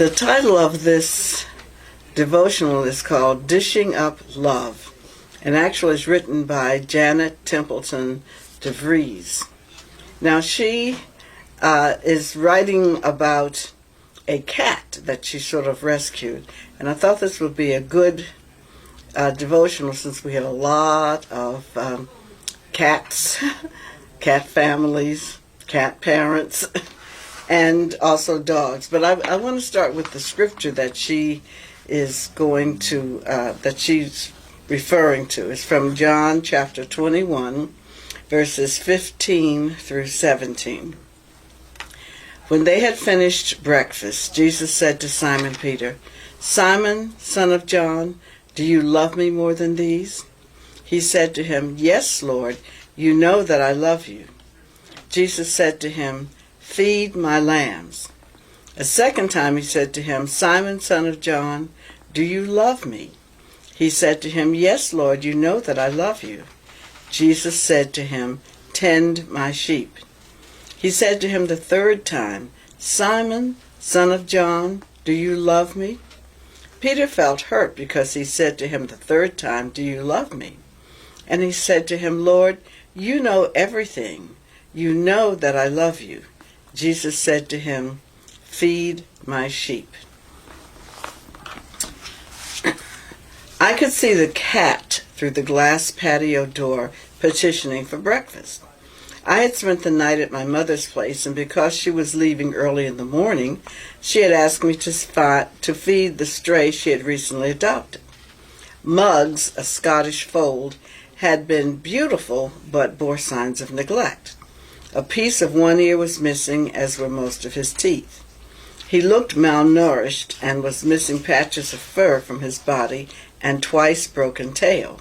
The title of this devotional is called Dishing Up Love, and actually is written by Janet Templeton DeVries. Now she is writing about a cat that she sort of rescued, and I thought this would be a good devotional since we have a lot of cats, cat families, cat parents, and also dogs. But I want to start with the scripture that she is going to, that she's referring to. It's from John chapter 21, verses 15 through 17. When they had finished breakfast, Jesus said to Simon Peter, "Simon, son of John, do you love me more than these?" He said to him, "Yes, Lord, you know that I love you." Jesus said to him, "Feed my lambs." A second time he said to him, "Simon, son of John, do you love me?" He said to him, "Yes, Lord, you know that I love you." Jesus said to him, "Tend my sheep." He said to him the third time, "Simon, son of John, do you love me?" Peter felt hurt because he said to him the third time, "Do you love me?" And he said to him, "Lord, you know everything. You know that I love you." Jesus said to him, "Feed my sheep." I could see the cat through the glass patio door petitioning for breakfast. I had spent the night at my mother's place, and because she was leaving early in the morning, she had asked me to feed the stray she had recently adopted. Muggs, a Scottish fold, had been beautiful but bore signs of neglect. A piece of one ear was missing, as were most of his teeth. He looked malnourished and was missing patches of fur from his body and twice broken tail.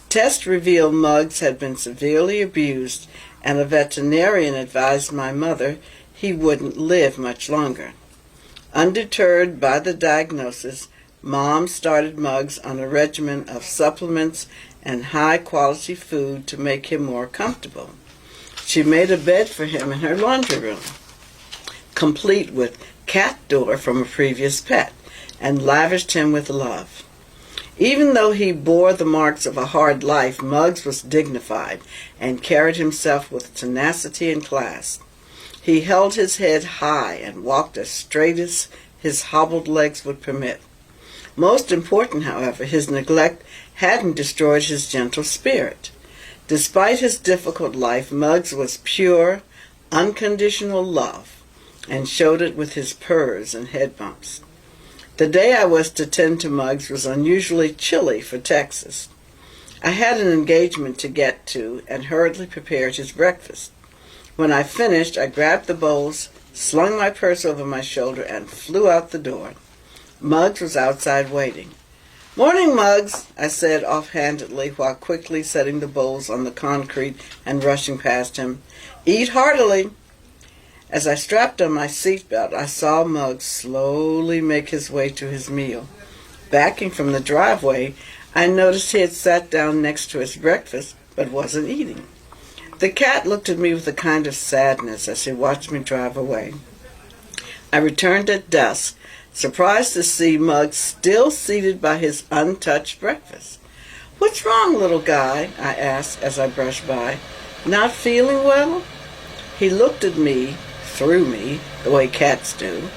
Tests revealed Muggs had been severely abused, and a veterinarian advised my mother he wouldn't live much longer. Undeterred by the diagnosis, Mom started Muggs on a regimen of supplements and high-quality food to make him more comfortable. She made a bed for him in her laundry room, complete with cat door from a previous pet, and lavished him with love. Even though he bore the marks of a hard life, Muggs was dignified and carried himself with tenacity and class. He held his head high and walked as straight as his hobbled legs would permit. Most important, however, his neglect hadn't destroyed his gentle spirit. Despite his difficult life, Muggs was pure, unconditional love, and showed it with his purrs and head bumps. The day I was to tend to Muggs was unusually chilly for Texas. I had an engagement to get to and hurriedly prepared his breakfast. When I finished, I grabbed the bowls, slung my purse over my shoulder, and flew out the door. Muggs was outside waiting. "Morning, Muggs," I said offhandedly while quickly setting the bowls on the concrete and rushing past him. "Eat heartily." As I strapped on my seatbelt, I saw Muggs slowly make his way to his meal. Backing from the driveway, I noticed he had sat down next to his breakfast, but wasn't eating. The cat looked at me with a kind of sadness as he watched me drive away. I returned at dusk, surprised to see Muggs still seated by his untouched breakfast. "What's wrong, little guy?" I asked as I brushed by. "Not feeling well?" He looked at me, through me, the way cats do.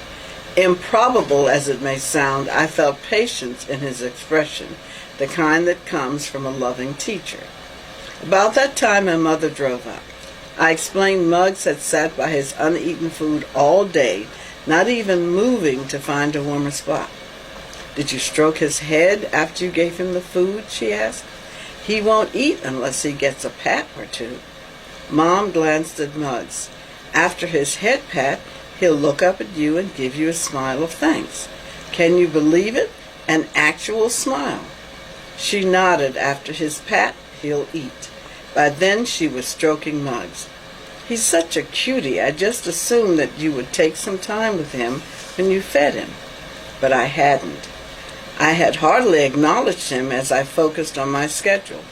Improbable as it may sound, I felt patience in his expression, the kind that comes from a loving teacher. About that time, my mother drove up. I explained Muggs had sat by his uneaten food all day, not even moving to find a warmer spot. "Did you stroke his head after you gave him the food?" she asked. "He won't eat unless he gets a pat or two." Mom glanced at Muggs. After his head pat, he'll look up at you and give you a smile of thanks. Can you believe it? An actual smile. She nodded. After his pat, he'll eat. By then she was stroking Muggs. "He's such a cutie. I just assumed that you would take some time with him when you fed him." But I hadn't. I had hardly acknowledged him as I focused on my schedule.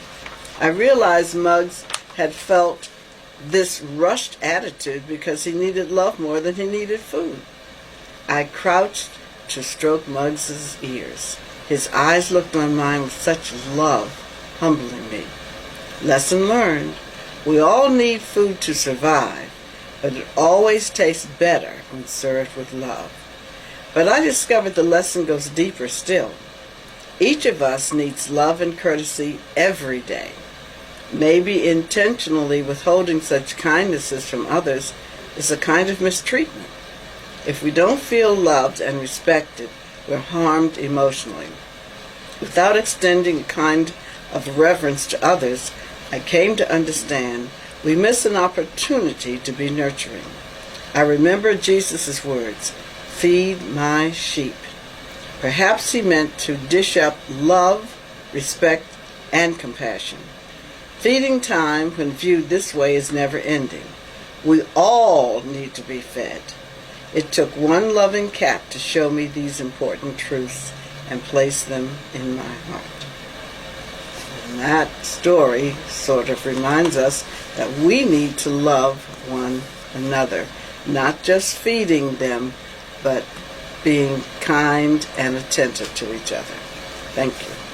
I realized Muggs had felt this rushed attitude because he needed love more than he needed food. I crouched to stroke Muggs's ears. His eyes looked on mine with such love, humbling me. Lesson learned. We all need food to survive, but it always tastes better when served with love. But I discovered the lesson goes deeper still. Each of us needs love and courtesy every day. Maybe intentionally withholding such kindnesses from others is a kind of mistreatment. If we don't feel loved and respected, we're harmed emotionally. Without extending a kind of reverence to others, I came to understand we miss an opportunity to be nurturing. I remember Jesus' words, "Feed my sheep." Perhaps he meant to dish up love, respect, and compassion. Feeding time, when viewed this way, is never ending. We all need to be fed. It took one loving cat to show me these important truths and place them in my heart. And that story sort of reminds us that we need to love one another, not just feeding them, but being kind and attentive to each other. Thank you.